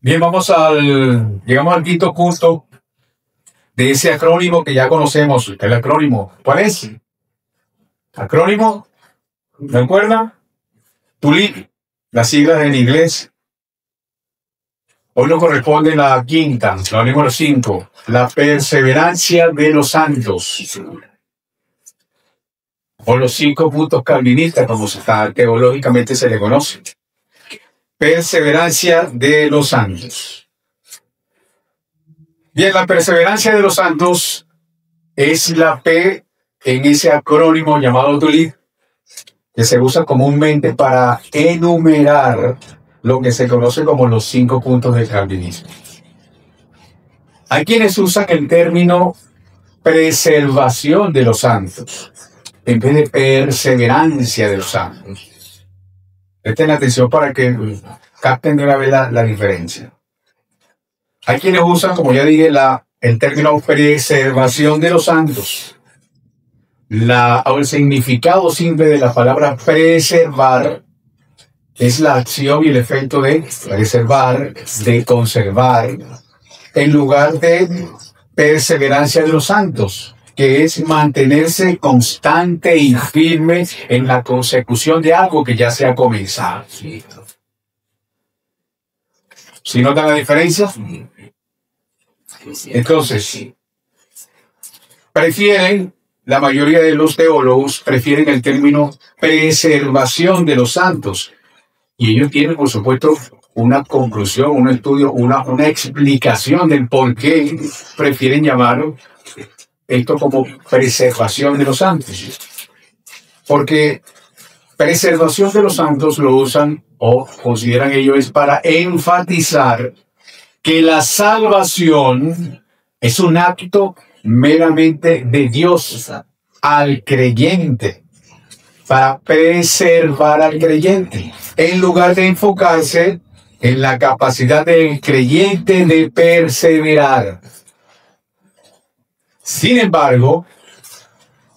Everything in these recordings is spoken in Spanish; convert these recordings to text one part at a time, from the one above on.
Bien, llegamos al quinto punto de ese acrónimo que ya conocemos. El acrónimo, ¿cuál es? Acrónimo, ¿recuerda? TULIP, las siglas en inglés. Hoy nos corresponde la quinta, la número 5, la perseverancia de los santos. O los 5 puntos calvinistas, como teológicamente se le conoce. Perseverancia de los santos. Bien, la perseverancia de los santos es la P en ese acrónimo llamado TULIP, que se usa comúnmente para enumerar lo que se conoce como los 5 puntos del calvinismo. Hay quienes usan el término preservación de los santos en vez de perseverancia de los santos. Presten atención para que capten de una vez la diferencia. Hay quienes usan, como ya dije, el término preservación de los santos. El significado simple de la palabra preservar es la acción y el efecto de preservar, de conservar, en lugar de perseverancia de los santos, que es mantenerse constante y firme en la consecución de algo que ya se ha comenzado. ¿Sí notan la diferencia? Entonces, la mayoría de los teólogos prefieren el término preservación de los santos. Y ellos tienen, por supuesto, una conclusión, un estudio, una explicación del por qué prefieren llamar esto como preservación de los santos. Porque preservación de los santos lo usan o consideran ellos es para enfatizar que la salvación es un acto meramente de Dios al creyente, para preservar al creyente, en lugar de enfocarse en la capacidad del creyente de perseverar. Sin embargo,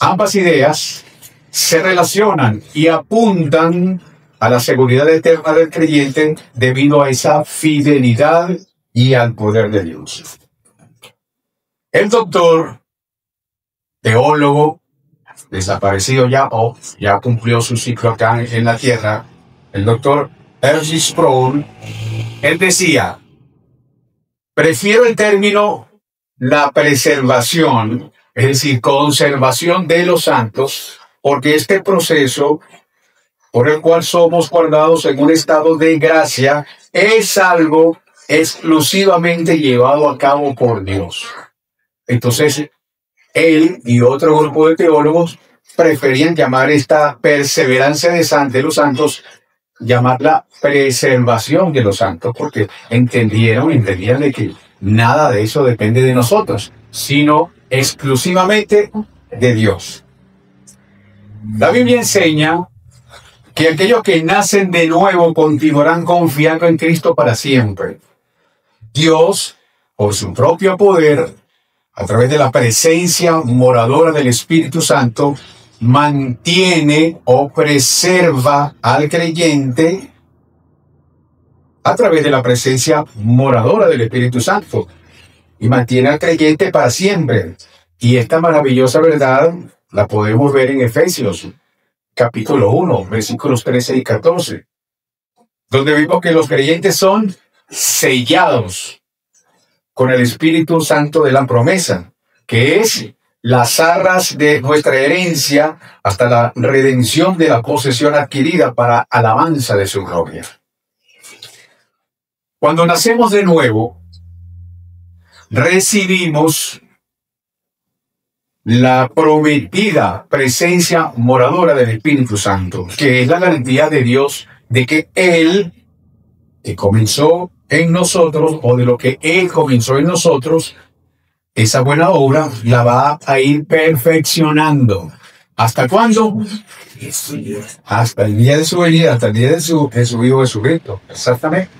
ambas ideas se relacionan y apuntan a la seguridad eterna del creyente debido a esa fidelidad y al poder de Dios. El doctor, teólogo, desaparecido ya o ya cumplió su ciclo acá en la tierra, el doctor R.C. Sproul, él decía: prefiero el término la preservación, es decir, conservación de los santos, porque este proceso por el cual somos guardados en un estado de gracia es algo exclusivamente llevado a cabo por Dios. Entonces, él y otro grupo de teólogos preferían llamar esta perseverancia de los santos, llamarla preservación de los santos, porque entendían de que nada de eso depende de nosotros, sino exclusivamente de Dios. La Biblia enseña que aquellos que nacen de nuevo continuarán confiando en Cristo para siempre. Dios, por su propio poder, a través de la presencia moradora del Espíritu Santo, mantiene o preserva al creyente a través de la presencia moradora del Espíritu Santo y mantiene al creyente para siempre. Y esta maravillosa verdad la podemos ver en Efesios, capítulo 1, versículos 13 y 14, donde vimos que los creyentes son sellados con el Espíritu Santo de la promesa, que es las arras de nuestra herencia hasta la redención de la posesión adquirida para alabanza de su gloria. Cuando nacemos de nuevo, recibimos la prometida presencia moradora del Espíritu Santo, que es la garantía de Dios de que Él, que comenzó en nosotros, o de lo que Él comenzó en nosotros, esa buena obra la va a ir perfeccionando. ¿Hasta cuándo? Hasta el día de su venida, hasta el día de su Hijo Jesucristo. Exactamente.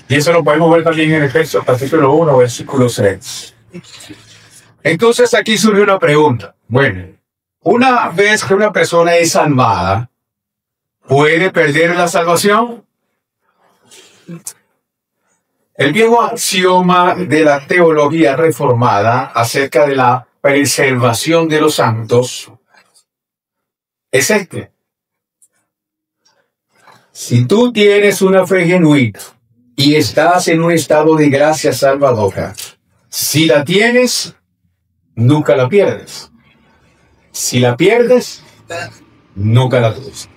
Y eso lo podemos ver también en Efesios capítulo 1, versículo 6. Entonces aquí surge una pregunta. Bueno, una vez que una persona es salvada, ¿puede perder la salvación? El viejo axioma de la teología reformada acerca de la preservación de los santos es este. Si tú tienes una fe genuina y estás en un estado de gracia salvadora, si la tienes, nunca la pierdes. Si la pierdes, nunca la tienes.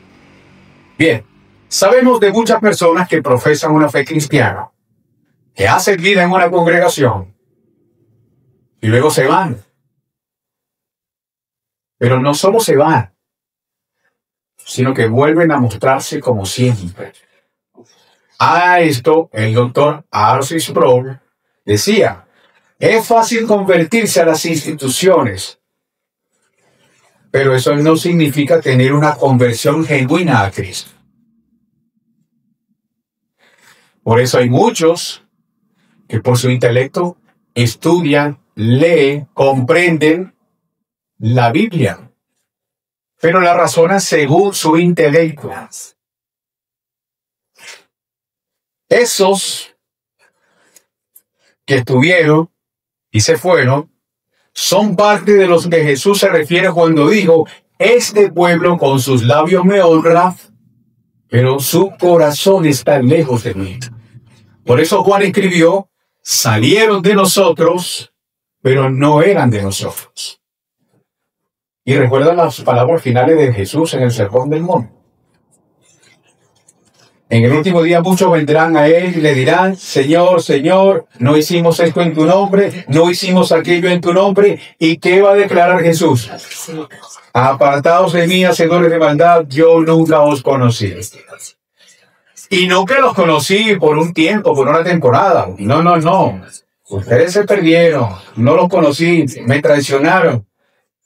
Bien, sabemos de muchas personas que profesan una fe cristiana, que hacen vida en una congregación y luego se van. Pero no solo se van, sino que vuelven a mostrarse como siempre. A esto, el doctor R.C. Sproul decía, es fácil convertirse a las instituciones, pero eso no significa tener una conversión genuina a Cristo. Por eso hay muchos que por su intelecto estudian, leen, comprenden la Biblia, pero la razonan según su intelecto. Esos que estuvieron y se fueron son parte de los que Jesús se refiere cuando dijo, este pueblo con sus labios me honra, pero su corazón está lejos de mí. Por eso Juan escribió, salieron de nosotros, pero no eran de nosotros. Y recuerdan las palabras finales de Jesús en el Sermón del Monte. En el último día muchos vendrán a él y le dirán, Señor, Señor, no hicimos esto en tu nombre, no hicimos aquello en tu nombre. ¿Y qué va a declarar Jesús? Apartaos de mí, hacedores de maldad, yo nunca os conocí. Y no que los conocí por un tiempo, por una temporada. No, no, no. Ustedes se perdieron, no los conocí, me traicionaron.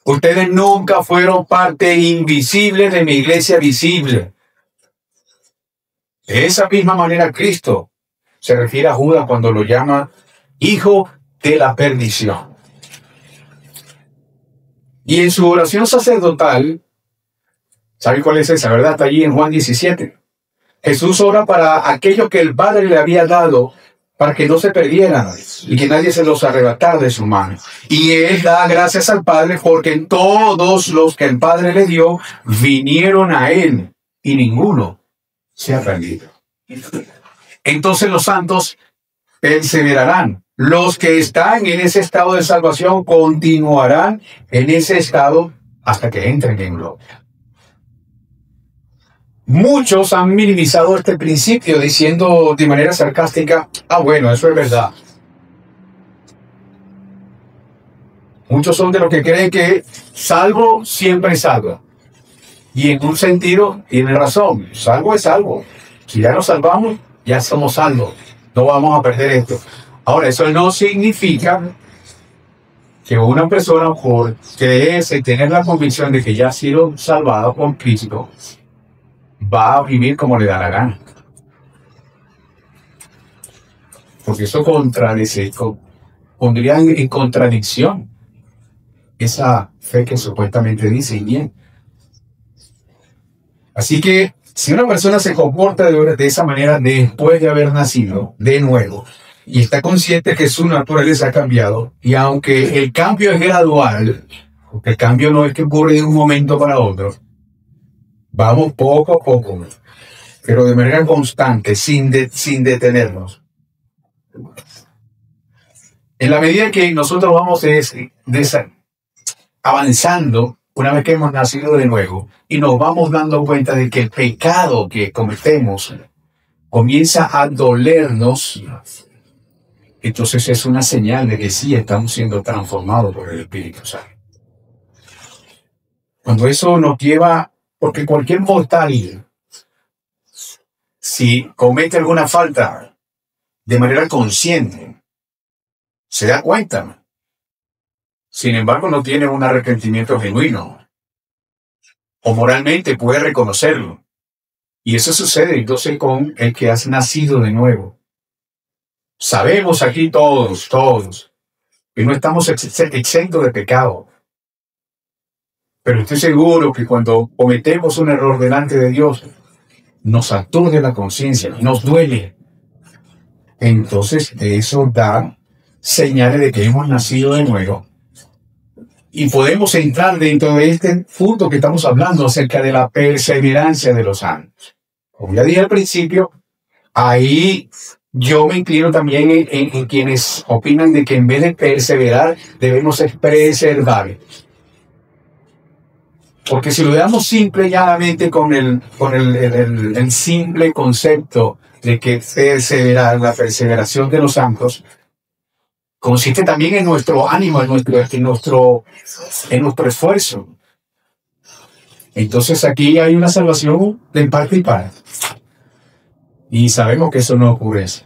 Ustedes nunca fueron parte invisible de mi iglesia visible. De esa misma manera Cristo se refiere a Judas cuando lo llama hijo de la perdición. Y en su oración sacerdotal, ¿sabe cuál es esa, verdad? Está allí en Juan 17. Jesús ora para aquellos que el Padre le había dado para que no se perdieran y que nadie se los arrebatara de su mano. Y él da gracias al Padre porque todos los que el Padre le dio vinieron a él y ninguno se ha perdido. Entonces los santos perseverarán. Los que están en ese estado de salvación continuarán en ese estado hasta que entren en gloria. Muchos han minimizado este principio diciendo de manera sarcástica, bueno, eso es verdad. Muchos son de los que creen que salvo siempre es salvo. Y en un sentido tiene razón, salvo es salvo. Si ya nos salvamos, ya somos salvos. No vamos a perder esto. Ahora, eso no significa que una persona por creerse y tener la convicción de que ya ha sido salvado por Cristo, va a vivir como le da la gana. Porque eso pondría en contradicción esa fe que supuestamente dice bien. Así que si una persona se comporta de esa manera después de haber nacido de nuevo y está consciente que su naturaleza ha cambiado, y aunque el cambio es gradual, porque el cambio no es que ocurre de un momento para otro, vamos poco a poco, pero de manera constante, sin detenernos. En la medida que nosotros vamos avanzando, una vez que hemos nacido de nuevo, y nos vamos dando cuenta de que el pecado que cometemos comienza a dolernos, entonces es una señal de que sí estamos siendo transformados por el Espíritu Santo. Cuando eso nos lleva, porque cualquier mortal, si comete alguna falta de manera consciente, se da cuenta. Sin embargo, no tiene un arrepentimiento genuino. O moralmente puede reconocerlo. Y eso sucede entonces con el que has nacido de nuevo. Sabemos aquí todos, que no estamos exentos de pecado. Pero estoy seguro que cuando cometemos un error delante de Dios, nos aturde la conciencia, nos duele. entonces eso da señales de que hemos nacido de nuevo. Y podemos entrar dentro de este punto que estamos hablando acerca de la perseverancia de los santos. Como ya dije al principio, ahí yo me inclino también en quienes opinan de que en vez de perseverar, debemos preservar. Porque si lo veamos simple y llanamente con el simple concepto de que perseverar, la perseveración de los santos, consiste también en nuestro ánimo, en nuestro esfuerzo. Entonces aquí hay una salvación de parte y parte. Y sabemos que eso no ocurre así.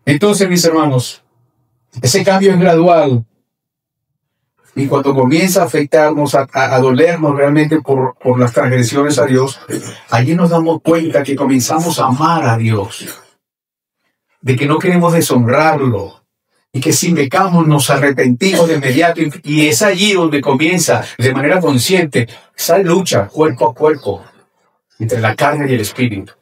Entonces, mis hermanos, ese cambio es gradual. Y cuando comienza a afectarnos, a dolernos realmente por las transgresiones a Dios, allí nos damos cuenta que comenzamos a amar a Dios. De que no queremos deshonrarlo. Y que si pecamos nos arrepentimos de inmediato. Y es allí donde comienza de manera consciente esa lucha cuerpo a cuerpo entre la carne y el espíritu.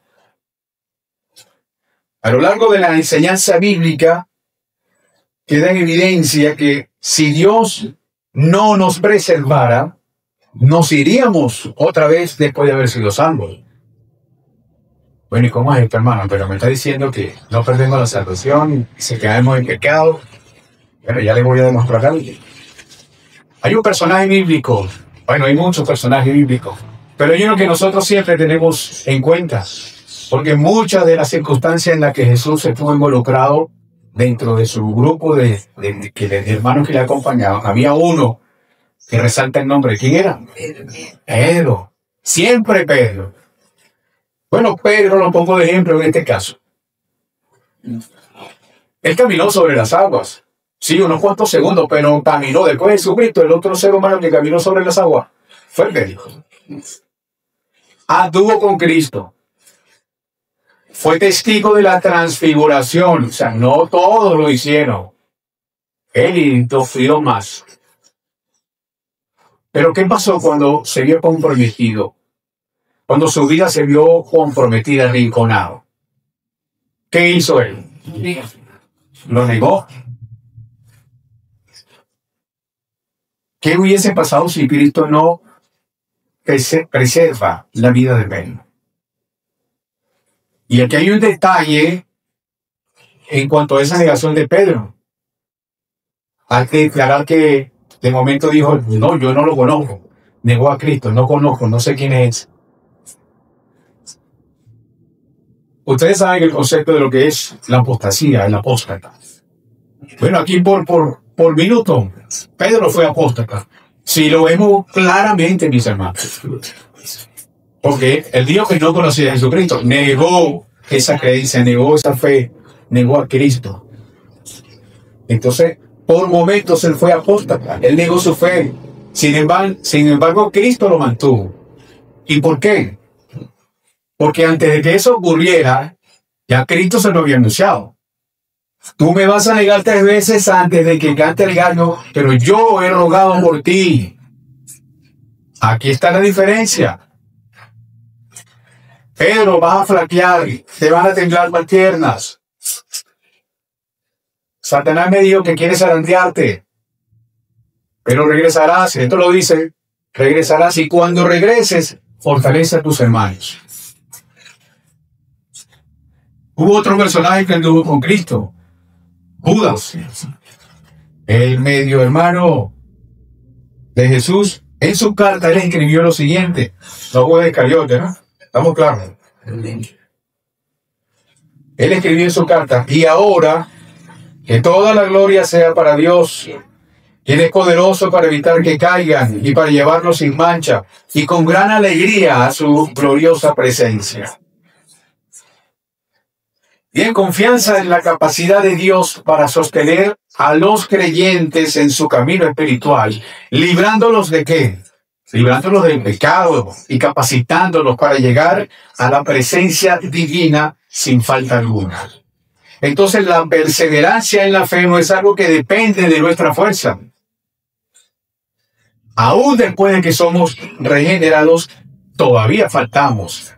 A lo largo de la enseñanza bíblica queda en evidencia que si Dios no nos preservara, nos iríamos otra vez después de haber sido salvos. Bueno, ¿y cómo es esto, hermano? Pero me está diciendo que no perdemos la salvación, si caemos en pecado. Bueno, ya le voy a demostrar algo. Hay un personaje bíblico, bueno, hay muchos personajes bíblicos, pero hay uno que nosotros siempre tenemos en cuenta, porque muchas de las circunstancias en las que Jesús estuvo involucrado dentro de su grupo de hermanos que le acompañaban, había uno que resalta el nombre. ¿Quién era? Pedro. Siempre Pedro. Bueno, Pedro lo pongo de ejemplo en este caso. Él caminó sobre las aguas. Sí, unos cuantos segundos, pero caminó. Después de Jesucristo, el otro ser humano que caminó sobre las aguas fue Pedro. Anduvo con Cristo. Fue testigo de la transfiguración. O sea, no todos lo hicieron. Él sufrió más. Pero ¿qué pasó cuando se vio comprometido? Cuando su vida se vio comprometida, arrinconado. ¿Qué hizo él? Lo negó. ¿Qué hubiese pasado si Cristo no preserva la vida de Pedro? Y aquí hay un detalle en cuanto a esa negación de Pedro. Hay que declarar que de momento dijo, no, yo no lo conozco. Negó a Cristo, no conozco, no sé quién es. Ustedes saben el concepto de lo que es la apostasía, el apóstata. Bueno, aquí por minuto, Pedro fue apóstata. Si lo vemos claramente, mis hermanos. Porque el Dios que no conocía a Jesucristo negó esa creencia, negó esa fe, negó a Cristo. Entonces, por momentos él fue apóstata, él negó su fe. Sin embargo, Cristo lo mantuvo. ¿Y por qué? Porque antes de que eso ocurriera, ya Cristo se lo había anunciado. Tú me vas a negar 3 veces antes de que cante el gallo, pero yo he rogado por ti. Aquí está la diferencia. Pedro, vas a flaquear, te van a temblar las piernas. Satanás me dijo que quiere zarandearte, pero regresarás. Esto lo dice, regresarás, y cuando regreses, fortalece a tus hermanos. Hubo otro personaje que anduvo con Cristo, Judas, el medio hermano de Jesús. En su carta él escribió lo siguiente, no fue de Iscariote, ¿no? ¿Estamos claros? Él escribió en su carta, y ahora que toda la gloria sea para Dios, quien es poderoso para evitar que caigan y para llevarlos sin mancha y con gran alegría a su gloriosa presencia. Y en confianza en la capacidad de Dios para sostener a los creyentes en su camino espiritual, librándolos ¿de qué? Librándolos del pecado y capacitándolos para llegar a la presencia divina sin falta alguna. Entonces la perseverancia en la fe no es algo que depende de nuestra fuerza. Aún después de que somos regenerados, todavía faltamos.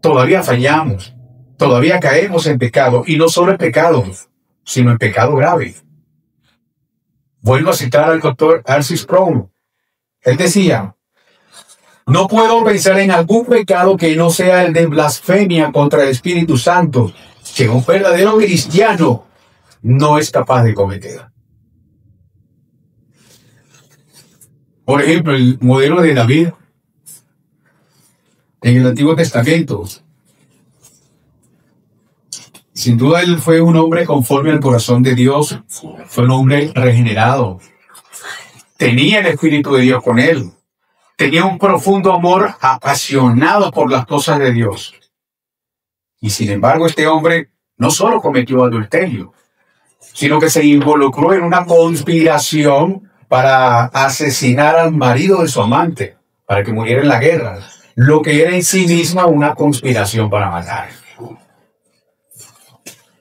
todavía fallamos, todavía caemos en pecado, y no solo en pecado, sino en pecado grave. Vuelvo a citar al doctor R.C. Sproul. Él decía: no puedo pensar en algún pecado que no sea el de blasfemia contra el Espíritu Santo, que un verdadero cristiano no es capaz de cometer. Por ejemplo, el modelo de David en el Antiguo Testamento. Sin duda él fue un hombre conforme al corazón de Dios, fue un hombre regenerado. Tenía el Espíritu de Dios con él. Tenía un profundo amor apasionado por las cosas de Dios. Y sin embargo, este hombre no solo cometió adulterio, sino que se involucró en una conspiración para asesinar al marido de su amante, para que muriera en la guerra, lo que era en sí misma una conspiración para matar.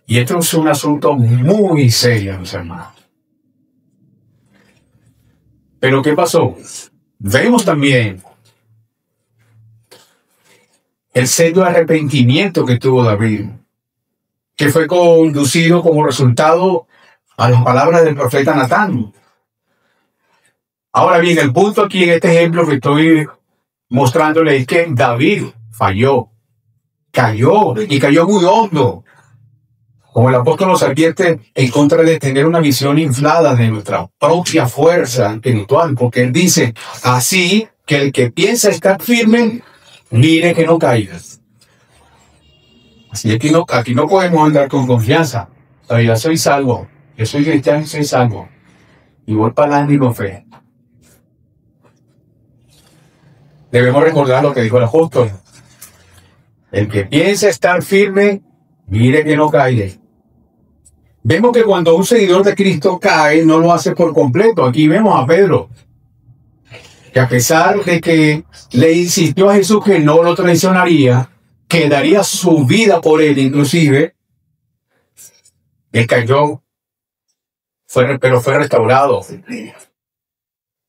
Y esto es un asunto muy serio, mis hermanos. Pero ¿qué pasó? Vemos también el serio arrepentimiento que tuvo David, que fue conducido como resultado a las palabras del profeta Natán. Ahora bien, el punto aquí en este ejemplo que estoy mostrándole es que David falló, cayó y cayó muy hondo. Como el apóstol nos advierte en contra de tener una visión inflada de nuestra propia fuerza espiritual, porque él dice: así que el que piensa estar firme, mire que no caigas. Así que aquí no podemos andar con confianza. Yo soy salvo, yo soy cristiano y soy salvo, y voy para adelante con fe. Debemos recordar lo que dijo el apóstol: el que piensa estar firme, mire que no caiga. Vemos que cuando un seguidor de Cristo cae, no lo hace por completo. Aquí vemos a Pedro, que a pesar de que le insistió a Jesús que no lo traicionaría, que daría su vida por él inclusive, él cayó, pero fue restaurado.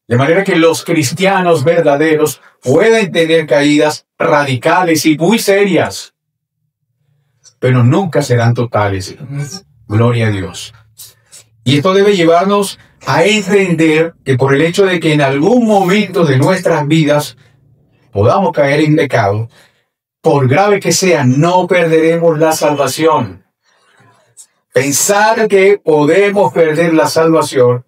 De manera que los cristianos verdaderos pueden tener caídas radicales y muy serias, pero nunca serán totales. Gloria a Dios. Y esto debe llevarnos a entender que por el hecho de que en algún momento de nuestras vidas podamos caer en pecado, por grave que sea, no perderemos la salvación. Pensar que podemos perder la salvación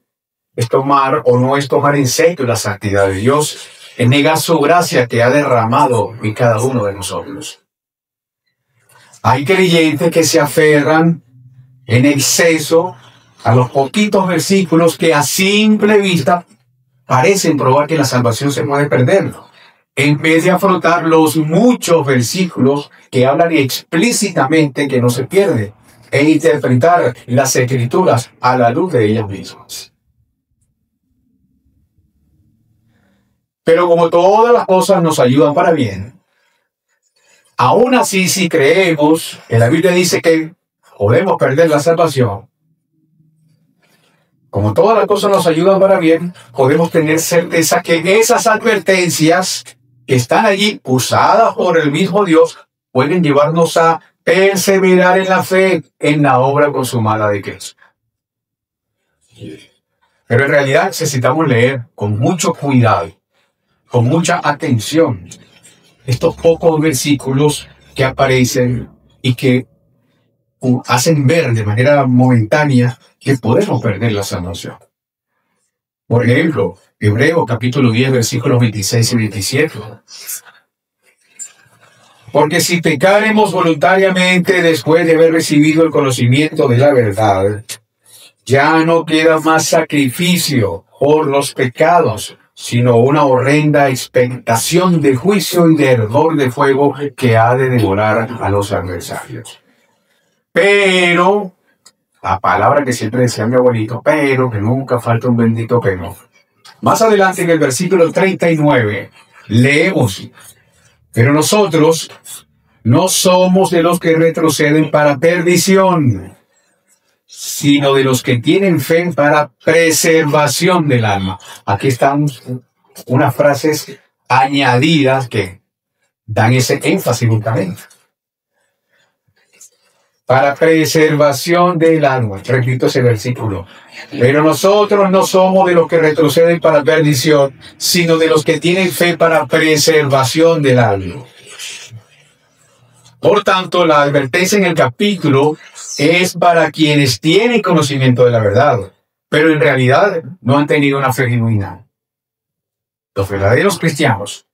es tomar o no es tomar en serio la santidad de Dios, es negar su gracia que ha derramado en cada uno de nosotros. Hay creyentes que se aferran en exceso a los poquitos versículos que a simple vista parecen probar que la salvación se puede perder, en vez de afrontar los muchos versículos que hablan explícitamente que no se pierde, e interpretar las Escrituras a la luz de ellas mismas. Pero como todas las cosas nos ayudan para bien, aún así, si creemos que la Biblia dice que podemos perder la salvación, como todas las cosas nos ayudan para bien, podemos tener certeza que esas advertencias que están allí, usadas por el mismo Dios, pueden llevarnos a perseverar en la fe, en la obra consumada de Cristo. Pero en realidad necesitamos leer con mucho cuidado, con mucha atención, estos pocos versículos que aparecen y que hacen ver de manera momentánea que podemos perder la salvación. Por ejemplo, Hebreos capítulo 10, versículos 26 y 27. Porque si pecaremos voluntariamente después de haber recibido el conocimiento de la verdad, ya no queda más sacrificio por los pecados, sino una horrenda expectación de juicio y de ardor de fuego que ha de devorar a los adversarios. Pero, la palabra que siempre decía mi abuelito, pero, que nunca falta un bendito pero. Más adelante en el versículo 39, leemos: pero nosotros no somos de los que retroceden para perdición, sino de los que tienen fe para preservación del alma. Aquí están unas frases añadidas que dan ese énfasis justamente. para preservación del alma. Repito ese versículo. Pero nosotros no somos de los que retroceden para perdición, sino de los que tienen fe para preservación del alma. Por tanto, la advertencia en el capítulo es para quienes tienen conocimiento de la verdad, pero en realidad no han tenido una fe genuina. Los verdaderos cristianos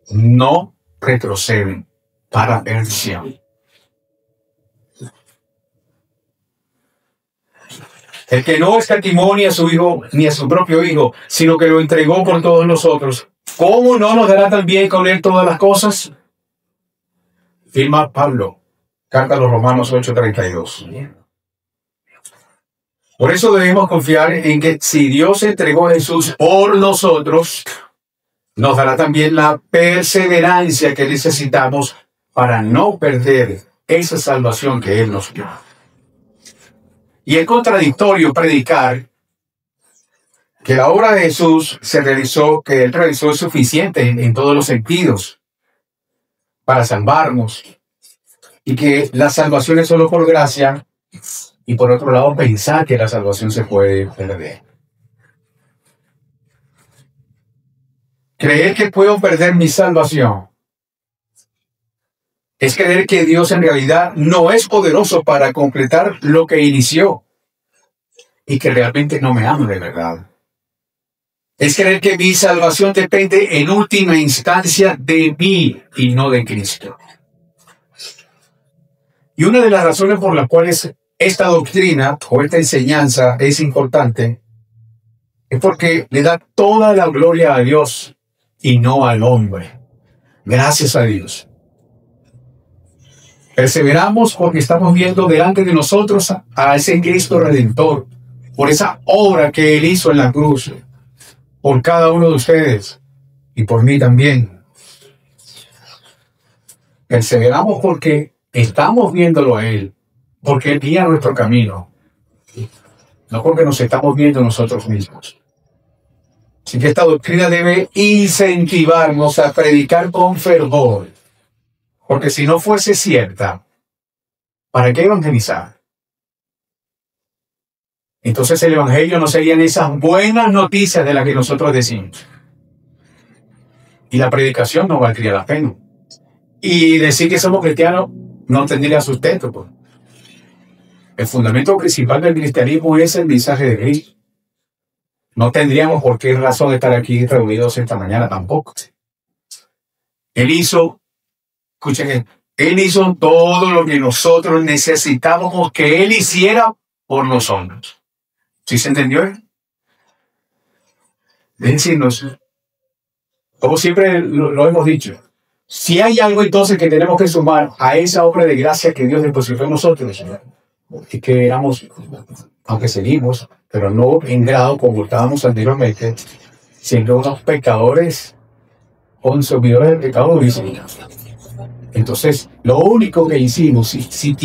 no retroceden para perdición. El que no escatimó ni a su hijo, ni a su propio hijo, sino que lo entregó por todos nosotros, ¿cómo no nos dará también con él todas las cosas? Firma Pablo, carta a los Romanos 8:32. Por eso debemos confiar en que si Dios entregó a Jesús por nosotros, nos dará también la perseverancia que necesitamos para no perder esa salvación que Él nos dio. Y es contradictorio predicar que la obra de Jesús que Él realizó es suficiente en todos los sentidos para salvarnos, y que la salvación es solo por gracia, y por otro lado pensar que la salvación se puede perder. Creer que puedo perder mi salvación es creer que Dios en realidad no es poderoso para completar lo que inició y que realmente no me ama de verdad. Es creer que mi salvación depende en última instancia de mí y no de Cristo. Y una de las razones por las cuales esta doctrina o esta enseñanza es importante es porque le da toda la gloria a Dios y no al hombre. Gracias a Dios. Perseveramos porque estamos viendo delante de nosotros a ese Cristo Redentor, por esa obra que Él hizo en la cruz, por cada uno de ustedes y por mí también. Perseveramos porque estamos viéndolo a Él, porque Él guía nuestro camino, no porque nos estamos viendo nosotros mismos. Así que esta doctrina debe incentivarnos a predicar con fervor, porque si no fuese cierta, ¿para qué evangelizar? Entonces el evangelio no serían esas buenas noticias de las que nosotros decimos. Y la predicación no valdría la pena. Y decir que somos cristianos no tendría sustento, pues. El fundamento principal del cristianismo es el mensaje de Cristo. No tendríamos por qué razón estar aquí reunidos esta mañana tampoco. Él hizo, escuchen, Él hizo todo lo que nosotros necesitábamos que Él hiciera por nosotros. ¿Sí se entendió? Es decir, como siempre lo hemos dicho, si hay algo entonces que tenemos que sumar a esa obra de gracia que Dios depositó en nosotros, es que éramos, aunque seguimos, pero no en grado como estábamos anteriormente, siendo unos pecadores, consumidores del pecado durísimo. Entonces, lo único que hicimos, si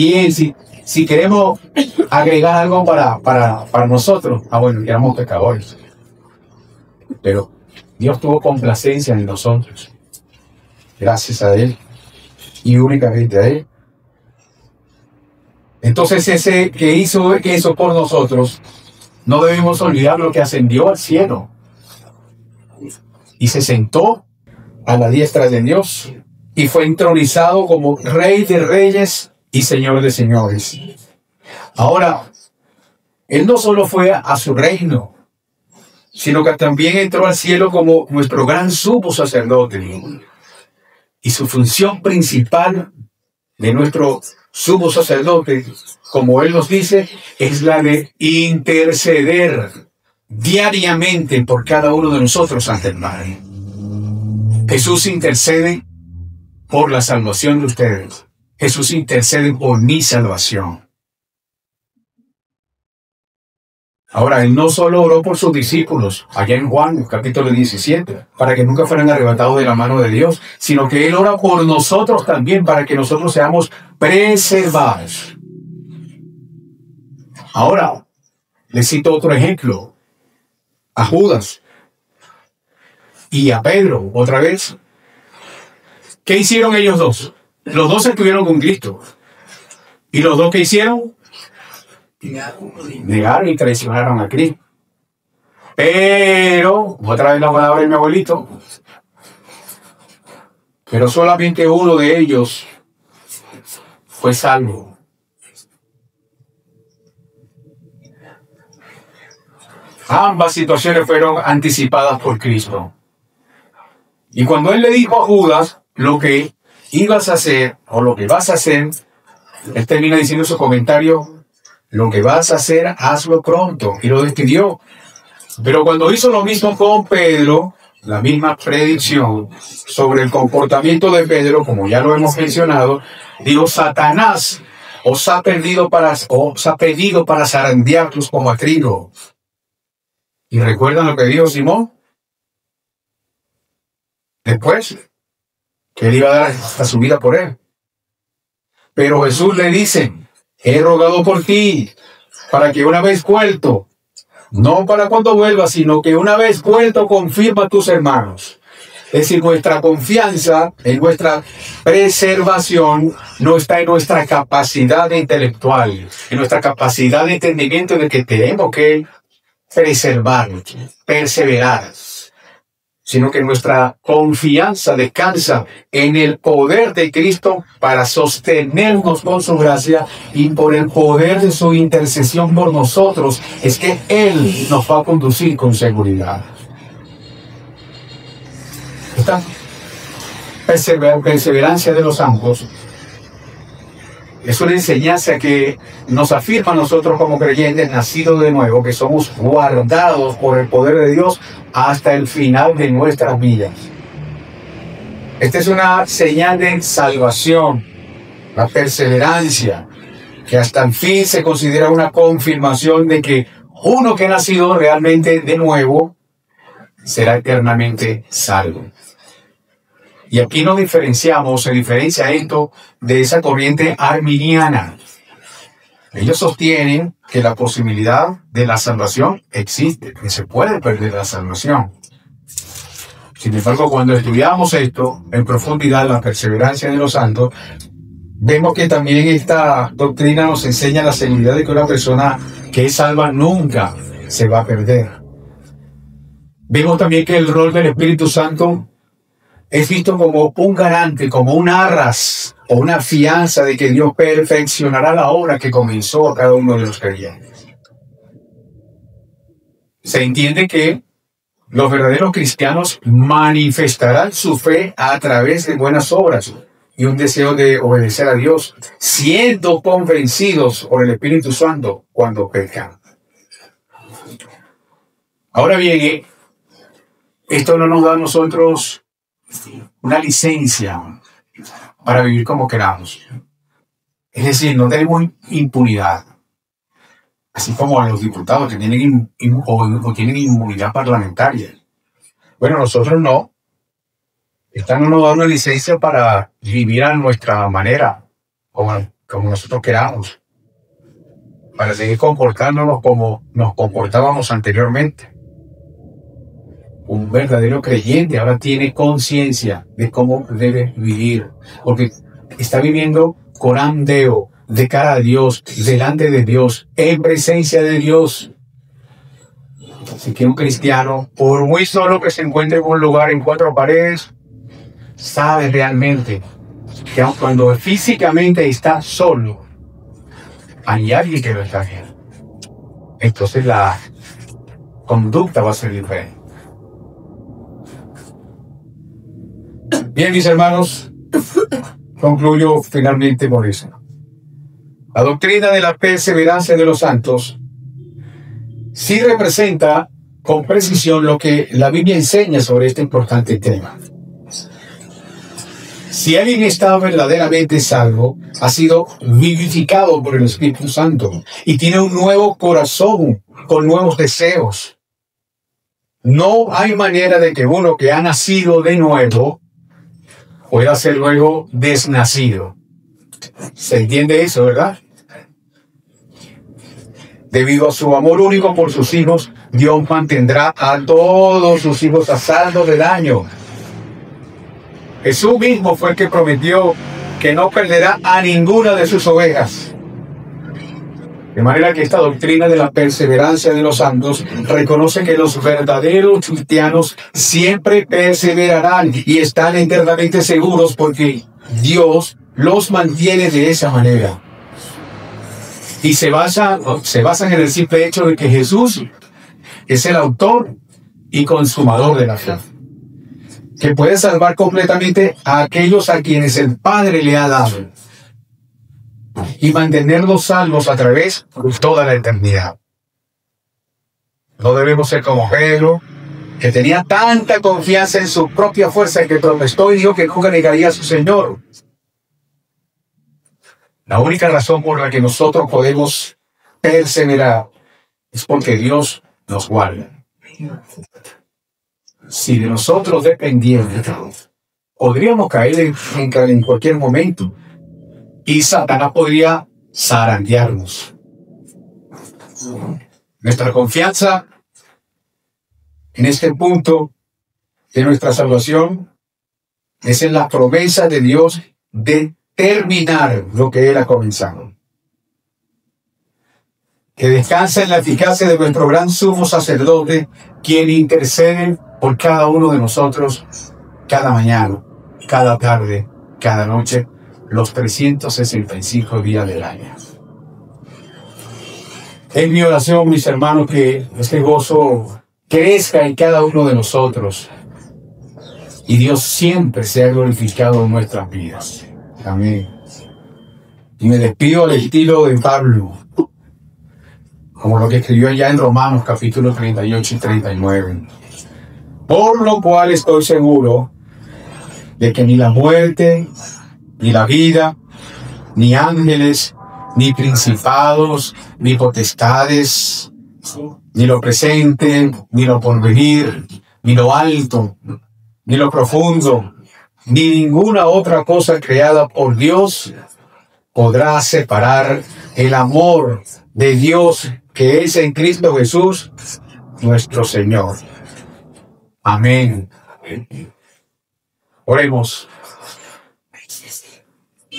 queremos agregar algo para nosotros, bueno, éramos pecadores. Pero Dios tuvo complacencia en nosotros. Gracias a Él. Y únicamente a Él. Entonces, ese que hizo eso por nosotros, no debemos olvidar lo que ascendió al cielo. Y se sentó a la diestra de Dios. Y fue entronizado como Rey de Reyes y Señor de Señores. Ahora, Él no solo fue a su reino, sino que también entró al cielo como nuestro gran sumo sacerdote. Y su función principal de nuestro sumo sacerdote, como Él nos dice, es la de interceder diariamente por cada uno de nosotros ante el Padre. Jesús intercede por la salvación de ustedes. Jesús intercede por mi salvación. Ahora, Él no solo oró por sus discípulos, allá en Juan, capítulo 17, para que nunca fueran arrebatados de la mano de Dios, sino que Él ora por nosotros también, para que nosotros seamos preservados. Ahora, les cito otro ejemplo. A Judas y a Pedro, otra vez. ¿Qué hicieron ellos dos? Los dos estuvieron con Cristo. ¿Y los dos qué hicieron? Negaron y traicionaron a Cristo. Pero, otra vez la palabra de mi abuelito, pero solamente uno de ellos fue salvo. Ambas situaciones fueron anticipadas por Cristo. Y cuando Él le dijo a Judas lo que ibas a hacer, o lo que vas a hacer, Él termina diciendo en su comentario, lo que vas a hacer, hazlo pronto. Y lo despidió. Pero cuando hizo lo mismo con Pedro, la misma predicción sobre el comportamiento de Pedro, como ya lo hemos mencionado, dijo, Satanás os ha pedido para zarandearlos como a trigo. ¿Y recuerdan lo que dijo Simón? Después, que él iba a dar hasta su vida por él. Pero Jesús le dice, he rogado por ti, para que una vez vuelto, no para cuando vuelvas, sino que una vez vuelto confirma a tus hermanos. Es decir, nuestra confianza en nuestra preservación no está en nuestra capacidad intelectual, en nuestra capacidad de entendimiento de que tenemos que preservar, perseverar, sino que nuestra confianza descansa en el poder de Cristo para sostenernos con su gracia y por el poder de su intercesión por nosotros, es que Él nos va a conducir con seguridad. Esta perseverancia de los santos es una enseñanza que nos afirma a nosotros como creyentes nacidos de nuevo, que somos guardados por el poder de Dios hasta el final de nuestras vidas. Esta es una señal de salvación, la perseverancia, que hasta el fin se considera una confirmación de que uno que ha nacido realmente de nuevo será eternamente salvo. Y aquí nos diferenciamos, se diferencia esto de esa corriente arminiana. Ellos sostienen que la posibilidad de la salvación existe, que se puede perder la salvación. Sin embargo, cuando estudiamos esto en profundidad, la perseverancia de los santos, vemos que también esta doctrina nos enseña la seguridad de que una persona que es salva nunca se va a perder. Vemos también que el rol del Espíritu Santo es visto como un garante, como un arras o una fianza de que Dios perfeccionará la obra que comenzó a cada uno de los creyentes. Se entiende que los verdaderos cristianos manifestarán su fe a través de buenas obras y un deseo de obedecer a Dios, siendo convencidos por el Espíritu Santo cuando pecan. Ahora bien, esto no nos da a nosotros una licencia para vivir como queramos. Es decir, no tenemos impunidad. Así como a los diputados que tienen, tienen inmunidad parlamentaria. Bueno, nosotros no. Esta no nos da una licencia para vivir a nuestra manera, como nosotros queramos. Para seguir comportándonos como nos comportábamos anteriormente. Un verdadero creyente ahora tiene conciencia de cómo debe vivir, porque está viviendo coram Deo, de cara a Dios, delante de Dios, en presencia de Dios. Así que un cristiano, por muy solo que se encuentre en un lugar en cuatro paredes, sabe realmente que aun cuando físicamente está solo, hay alguien que lo está viendo. Entonces la conducta va a ser diferente. Bien, mis hermanos, concluyo finalmente por eso. La doctrina de la perseverancia de los santos sí representa con precisión lo que la Biblia enseña sobre este importante tema. Si alguien está verdaderamente salvo, ha sido vivificado por el Espíritu Santo y tiene un nuevo corazón con nuevos deseos. No hay manera de que uno que ha nacido de nuevo pueda ser luego desnacido. ¿Se entiende eso, verdad? Debido a su amor único por sus hijos, Dios mantendrá a todos sus hijos a salvo del daño. Jesús mismo fue el que prometió que no perderá a ninguna de sus ovejas. De manera que esta doctrina de la perseverancia de los santos reconoce que los verdaderos cristianos siempre perseverarán y están eternamente seguros porque Dios los mantiene de esa manera. Y se basan en el simple hecho de que Jesús es el autor y consumador de la fe, que puede salvar completamente a aquellos a quienes el Padre le ha dado y mantenerlos salvos a través de toda la eternidad. No debemos ser como Pedro, que tenía tanta confianza en su propia fuerza que protestó y dijo que nunca negaría a su Señor. La única razón por la que nosotros podemos perseverar es porque Dios nos guarda. Si de nosotros dependiera, podríamos caer en cualquier momento y Satanás podría zarandearnos. Nuestra confianza en este punto de nuestra salvación es en la promesa de Dios de terminar lo que Él ha comenzado. Que descansa en la eficacia de nuestro gran sumo sacerdote, quien intercede por cada uno de nosotros cada mañana, cada tarde, cada noche, los 365 días del año. Es mi oración, mis hermanos, que este gozo crezca en cada uno de nosotros y Dios siempre sea glorificado en nuestras vidas. Amén. Y me despido al estilo de Pablo, como lo que escribió ya en Romanos capítulo 38 y 39. Por lo cual estoy seguro de que ni la muerte, ni la vida, ni ángeles, ni principados, ni potestades, ni lo presente, ni lo porvenir, ni lo alto, ni lo profundo, ni ninguna otra cosa creada por Dios podrá separar el amor de Dios que es en Cristo Jesús, nuestro Señor. Amén. Oremos.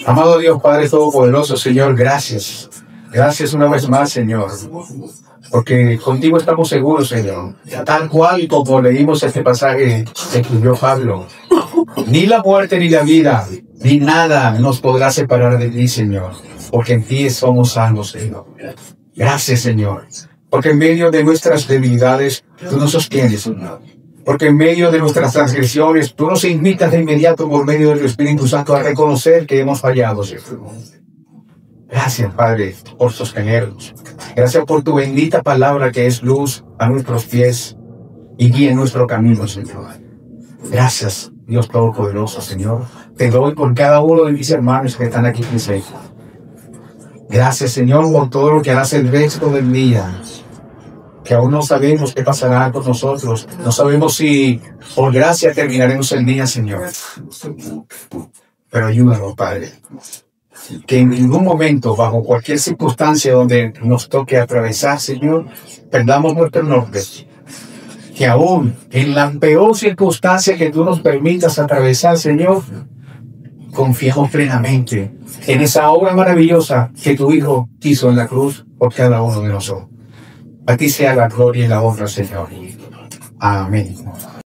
Amado Dios Padre Todopoderoso, Señor, gracias. Gracias una vez más, Señor, porque contigo estamos seguros, Señor. Tal cual como leímos este pasaje que escribió Pablo, ni la muerte ni la vida, ni nada nos podrá separar de ti, Señor, porque en ti somos salvos, Señor. Gracias, Señor, porque en medio de nuestras debilidades, tú nos sostienes, Señor. Porque en medio de nuestras transgresiones, tú nos invitas de inmediato por medio del Espíritu Santo a reconocer que hemos fallado, Señor. Gracias, Padre, por sostenernos. Gracias por tu bendita palabra que es luz a nuestros pies y guía nuestro camino, Señor. Gracias, Dios Todopoderoso, Señor. Te doy por cada uno de mis hermanos que están aquí presentes. Gracias, Señor, por todo lo que harás el resto del día. Que aún no sabemos qué pasará con nosotros. No sabemos si por gracia terminaremos el día, Señor. Pero ayúdanos, Padre. Que en ningún momento, bajo cualquier circunstancia donde nos toque atravesar, Señor, perdamos nuestro norte. Que aún en la peor circunstancia que tú nos permitas atravesar, Señor, confiamos plenamente en esa obra maravillosa que tu Hijo hizo en la cruz por cada uno de nosotros. A ti sea la gloria y la honra, Señor. Amén.